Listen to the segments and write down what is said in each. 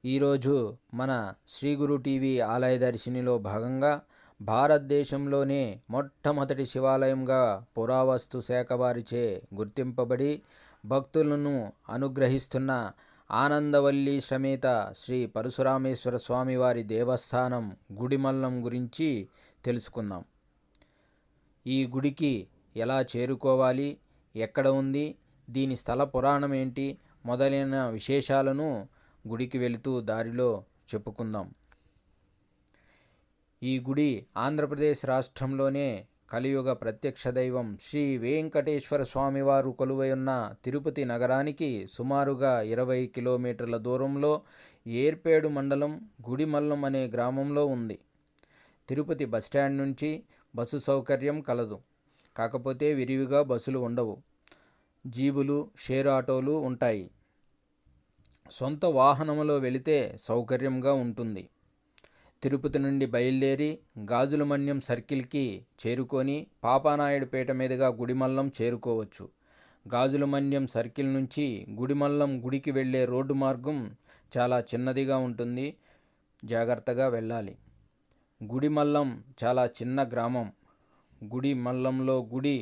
ఈరోజు మన శ్రీ గురు టీవీ ఆలయ దర్శినిలో భాగంగా భారతదేశంలోనే మొట్టమొదటి శివాలయంగా పురావస్తు శాఖ వారిచే గుర్తింపబడి భక్తులను అనుగ్రహిస్తున్న ఆనందవల్లి సమేత శ్రీ పరశురామేశ్వర స్వామివారి దేవస్థానం గుడిమల్లం గురించి తెలుసుకుందాం. ఈ గుడికి ఎలా చేరుకోవాలి, ఎక్కడ ఉంది, దీని స్థల పురాణం ఏంటి మొదలైన విశేషాలను గుడికి వెళుతూ దారిలో చెప్పుకుందాం. ఈ గుడి ఆంధ్రప్రదేశ్ రాష్ట్రంలోనే కలియుగ ప్రత్యక్ష దైవం శ్రీ వెంకటేశ్వర స్వామివారు కొలువై ఉన్న తిరుపతి నగరానికి సుమారుగా 20 కిలోమీటర్ల దూరంలో ఏర్పేడు మండలం గుడిమల్లం అనే గ్రామంలో ఉంది. తిరుపతి బస్టాండ్ నుంచి బస్సు సౌకర్యం కలదు. కాకపోతే విరివిగా బస్సులు ఉండవు. జీబులు, షేర్ ఆటోలు ఉంటాయి. సొంత వాహనంలో వెళితే సౌకర్యంగా ఉంటుంది. తిరుపతి నుండి బయలుదేరి గాజులమన్యం సర్కిల్కి చేరుకొని పాపానాయుడుపేట మీదుగా గుడిమల్లం చేరుకోవచ్చు. గాజులమన్యం సర్కిల్ నుంచి గుడిమల్లం గుడికి వెళ్ళే రోడ్డు మార్గం చాలా చిన్నదిగా ఉంటుంది. జాగ్రత్తగా వెళ్ళాలి. గుడిమల్లం చాలా చిన్న గ్రామం. గుడిమల్లంలో గుడి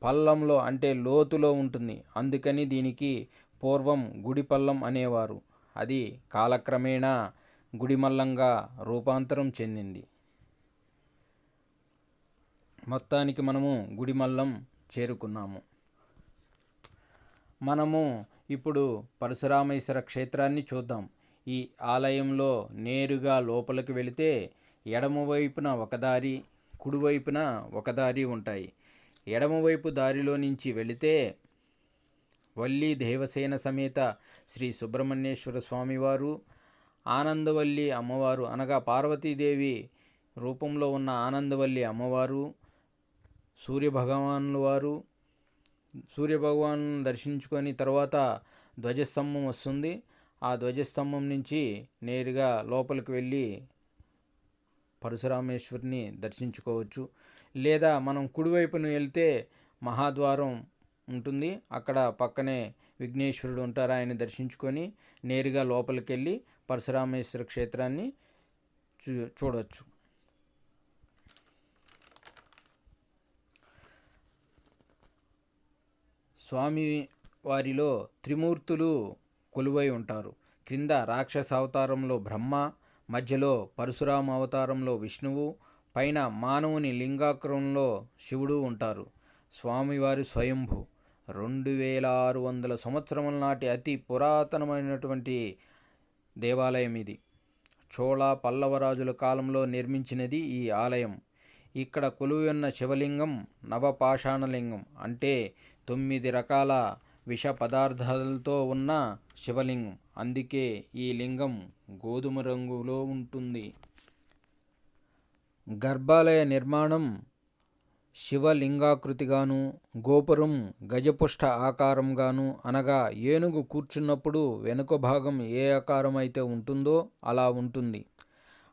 పల్లంలో అంటే లోతులో ఉంటుంది. అందుకని దీనికి పూర్వం గుడిపల్లం అనేవారు. అది కాలక్రమేణా గుడిమల్లంగా రూపాంతరం చెందింది. మొత్తానికి మనము గుడిమల్లం చేరుకున్నాము. మనము ఇప్పుడు పరశురామేశ్వర క్షేత్రాన్ని చూద్దాం. ఈ ఆలయంలో నేరుగా లోపలికి వెళితే ఎడమవైపున ఒక దారి, కుడివైపున ఒక దారి ఉంటాయి. ఎడమవైపు దారిలో నుంచి వెళితే వల్లి దేవసేన సమేత శ్రీ సుబ్రహ్మణ్యేశ్వర స్వామివారు, ఆనందవల్లి అమ్మవారు అనగా పార్వతీదేవి రూపంలో ఉన్న ఆనందవల్లి అమ్మవారు, సూర్యభగవాను దర్శించుకొని తర్వాత ధ్వజస్తంభం వస్తుంది. ఆ ధ్వజస్తంభం నుంచి నేరుగా లోపలికి వెళ్ళి పరశురామేశ్వరిని దర్శించుకోవచ్చు. లేదా మనం కుడివైపున వెళ్తే మహాద్వారం ఉంటుంది. అక్కడ పక్కనే విఘ్నేశ్వరుడు ఉంటారు. ఆయన దర్శించుకొని నేరుగా లోపలికి వెళ్ళి పరశురామేశ్వర క్షేత్రాన్ని చూడవచ్చు. స్వామి వారిలో త్రిమూర్తులు కొలువై ఉంటారు. క్రింద రాక్షస అవతారంలో బ్రహ్మ, మధ్యలో పరశురామ అవతారంలో విష్ణువు, పైన మానవుని లింగాకరంలో శివుడు ఉంటారు. స్వామివారి స్వయంభూ 2600 సంవత్సరముల నాటి అతి పురాతనమైనటువంటి దేవాలయం ఇది. చోళ పల్లవ రాజుల కాలంలో నిర్మించినది ఈ ఆలయం. ఇక్కడ కొలువై ఉన్న శివలింగం నవపాషాణలింగం అంటే 9 రకాల విష పదార్థాలతో ఉన్న శివలింగం. అందుకే ఈ లింగం గోధుమ రంగులో ఉంటుంది. గర్భాలయ నిర్మాణం శివలింగాకృతిగాను, గోపురం గజపుష్ట ఆకారంగాను అనగా ఏనుగు కూర్చున్నప్పుడు వెనుక భాగం ఏ ఆకారం అయితే ఉంటుందో అలా ఉంటుంది.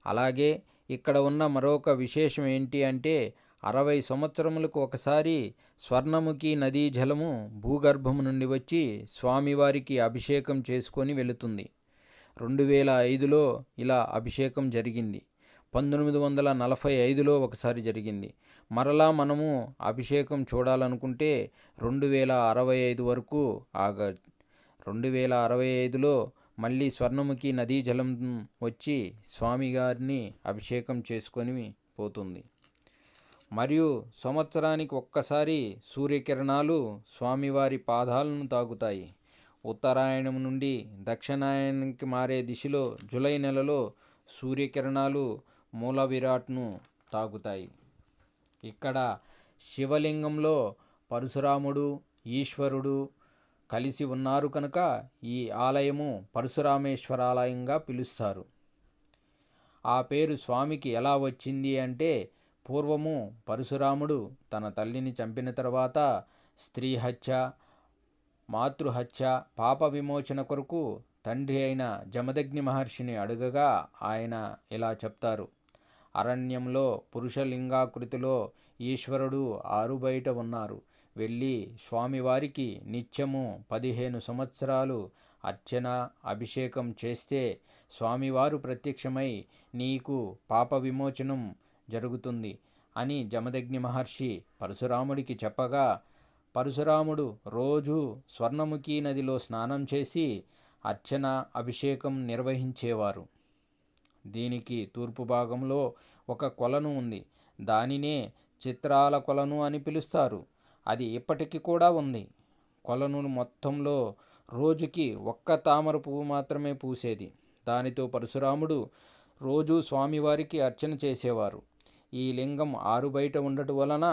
అలాగే ఇక్కడ ఉన్న మరొక విశేషం ఏంటి అంటే 60 సంవత్సరములకు ఒకసారి స్వర్ణముఖి నదీ జలము భూగర్భము నుండి వచ్చి స్వామివారికి అభిషేకం చేసుకొని వెళుతుంది. 2005లో ఇలా అభిషేకం జరిగింది. 1945లో ఒకసారి జరిగింది. మరలా మనము అభిషేకం చూడాలనుకుంటే 2065 వరకు 2065లో మళ్ళీ స్వర్ణముఖి నదీ జలం వచ్చి స్వామివారిని అభిషేకం చేసుకొని పోతుంది. మరియు సంవత్సరానికి ఒక్కసారి సూర్యకిరణాలు స్వామివారి పాదాలను తాకుతాయి. ఉత్తరాయణం నుండి దక్షిణాయనానికి మారే దిశలో జూలై నెలలో సూర్యకిరణాలు మూల విరాట్ను తాకుతాయి. ఇక్కడ శివలింగంలో పరశురాముడు, ఈశ్వరుడు కలిసి ఉన్నారు కనుక ఈ ఆలయము పరశురామేశ్వర ఆలయంగా పిలుస్తారు. ఆ పేరు స్వామికి ఎలా వచ్చింది అంటే పూర్వము పరశురాముడు తన తల్లిని చంపిన తర్వాత స్త్రీ హత్య, మాతృహత్య, పాప విమోచన కొరకు తండ్రి అయిన జమదగ్ని మహర్షిని అడుగగా ఆయన ఇలా చెప్తారు: అరణ్యంలో పురుషలింగాకృతిలో ఈశ్వరుడు ఆరుబయట ఉన్నారు. వెళ్ళి స్వామివారికి నిత్యము 15 సంవత్సరాలు అర్చన, అభిషేకం చేస్తే స్వామివారు ప్రత్యక్షమై నీకు పాప విమోచనం జరుగుతుంది అని జమదగ్ని మహర్షి పరశురాముడికి చెప్పగా, పరశురాముడు రోజు స్వర్ణముఖి నదిలో స్నానం చేసి అర్చన అభిషేకం నిర్వహించేవారు. దీనికి తూర్పు భాగంలో ఒక కొలను ఉంది. దానినే చిత్రాల కొలను అని పిలుస్తారు. అది ఇప్పటికీ కూడా ఉంది. కొలను మొత్తంలో రోజుకి ఒక్క తామర పువ్వు మాత్రమే పూసేది. దానితో పరశురాముడు రోజు స్వామివారికి అర్చన చేసేవారు. ఈ లింగం ఆరుబయట ఉండటం వలన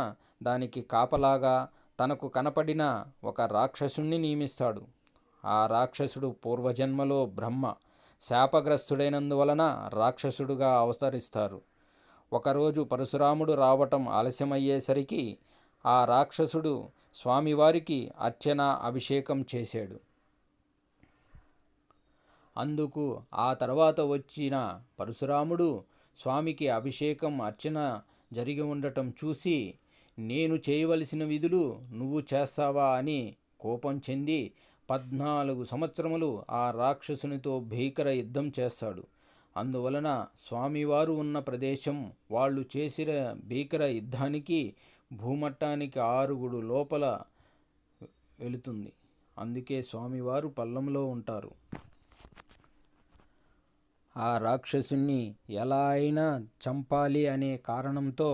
దానికి కాపలాగా తనకు కనపడిన ఒక రాక్షసుణ్ణి నియమిస్తాడు. ఆ రాక్షసుడు పూర్వజన్మలో బ్రహ్మ శాపగ్రస్తుడైనందువలన రాక్షసుడుగా అవతరిస్తారు. ఒకరోజు పరశురాముడు రావటం ఆలస్యమయ్యేసరికి ఆ రాక్షసుడు స్వామివారికి అర్చన అభిషేకం చేశాడు. అందుకు ఆ తర్వాత వచ్చిన పరశురాముడు స్వామికి అభిషేకం అర్చన జరిగి ఉండటం చూసి, నేను చేయవలసిన విధులు నువ్వు చేస్తావా అని కోపం చెంది 14 సంవత్సరములు ఆ రాక్షసునితో భీకర యుద్ధం చేస్తాడు. అందువలన స్వామివారు ఉన్న ప్రదేశం వాళ్ళు చేసిన భీకర యుద్ధానికి భూమట్టానికి 6 అడుగుల లోపల వెళుతుంది. అందుకే స్వామివారు పల్లంలో ఉంటారు. ఆ రాక్షసుని ఎలా అయినా చంపాలి అనే కారణంతో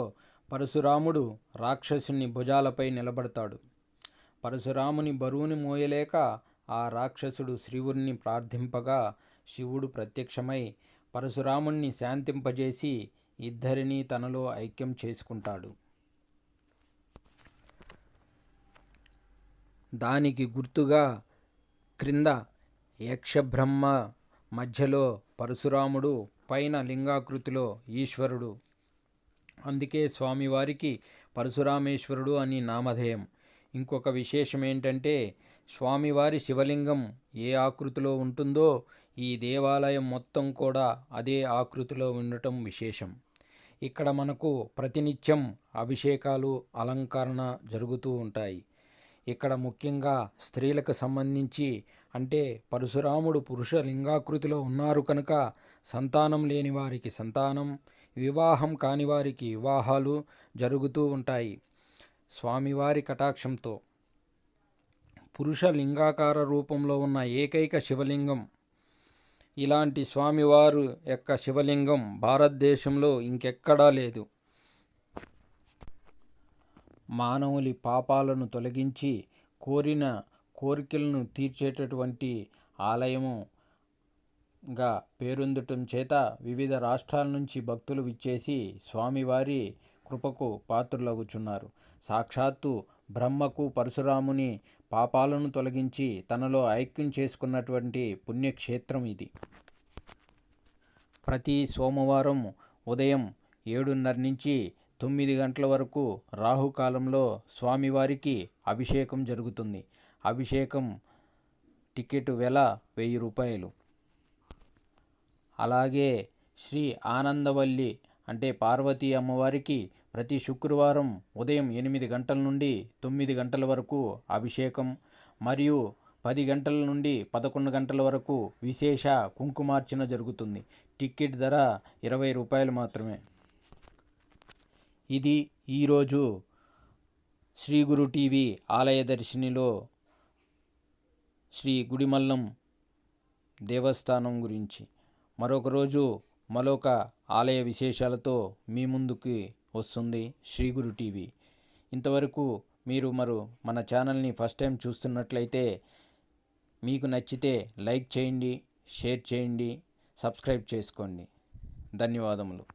పరశురాముడు రాక్షసుని భుజాలపై నిలబడతాడు. పరశురాముని బరువుని మోయలేక ఆ రాక్షసుడు శివుడిని ప్రార్థింపగా శివుడు ప్రత్యక్షమై పరశురాముణ్ణి శాంతింపజేసి ఇద్దరినీ తనలో ఐక్యం చేసుకుంటాడు. దానికి గుర్తుగా క్రింద యక్షబ్రహ్మ మధ్యలో పరశురాముడు, పైన లింగాకృతిలో ఈశ్వరుడు. అందుకే స్వామివారికి పరశురామేశ్వరుడు అని నామధేయం. ఇంకొక విశేషం ఏంటంటే, స్వామివారి శివలింగం ఏ ఆకృతిలో ఉంటుందో ఈ దేవాలయం మొత్తం కూడా అదే ఆకృతిలో ఉండటం విశేషం. ఇక్కడ మనకు ప్రతినిత్యం అభిషేకాలు, అలంకరణ జరుగుతూ ఉంటాయి. ఇక్కడ ముఖ్యంగా స్త్రీలకు సంబంధించి, అంటే పరశురాముడు పురుష లింగాకృతిలో ఉన్నారు కనుక సంతానం లేని వారికి సంతానం, వివాహం కాని వారికి వివాహాలు జరుగుతూ ఉంటాయి స్వామివారి కటాక్షంతో. పురుష లింగాకార రూపంలో ఉన్న ఏకైక శివలింగం. ఇలాంటి స్వామివారు యొక్క శివలింగం భారతదేశంలో ఇంకెక్కడా లేదు. మానవులి పాపాలను తొలగించి కోరిన కోరికలను తీర్చేటటువంటి ఆలయముగా పేరొందటం చేత వివిధ రాష్ట్రాల నుంచి భక్తులు విచ్చేసి స్వామివారి కృపకు పాత్రులగుచున్నారు. సాక్షాత్తు బ్రహ్మకు పరశురాముని పాపాలను తొలగించి తనలో ఐక్యం చేసుకున్నటువంటి పుణ్యక్షేత్రం ఇది. ప్రతి సోమవారం ఉదయం 7:30 నుంచి 9 గంటల వరకు రాహుకాలంలో స్వామివారికి అభిషేకం జరుగుతుంది. అభిషేకం టికెట్ వెల 1000 రూపాయలు. అలాగే శ్రీ ఆనందవల్లి అంటే పార్వతీ అమ్మవారికి ప్రతి శుక్రవారం ఉదయం 8 గంటల నుండి 9 గంటల వరకు అభిషేకం మరియు 10 గంటల నుండి 11 గంటల వరకు విశేష కుంకుమార్చన జరుగుతుంది. టికెట్ ధర 20 రూపాయలు మాత్రమే. ఇది ఈరోజు శ్రీ గురు టీవీ ఆలయ దర్శినిలో శ్రీ గుడిమల్లం దేవస్థానం గురించి. మరొక రోజు మరొక ఆలయ విశేషాలతో మీ ముందుకి వస్తుంది శ్రీ గురు టీవీ. ఇంతవరకు మీరు మన ఛానల్ని ఫస్ట్ టైం చూస్తున్నట్లయితే మీకు నచ్చితే లైక్ చేయండి, షేర్ చేయండి, సబ్స్క్రైబ్ చేసుకోండి. ధన్యవాదములు.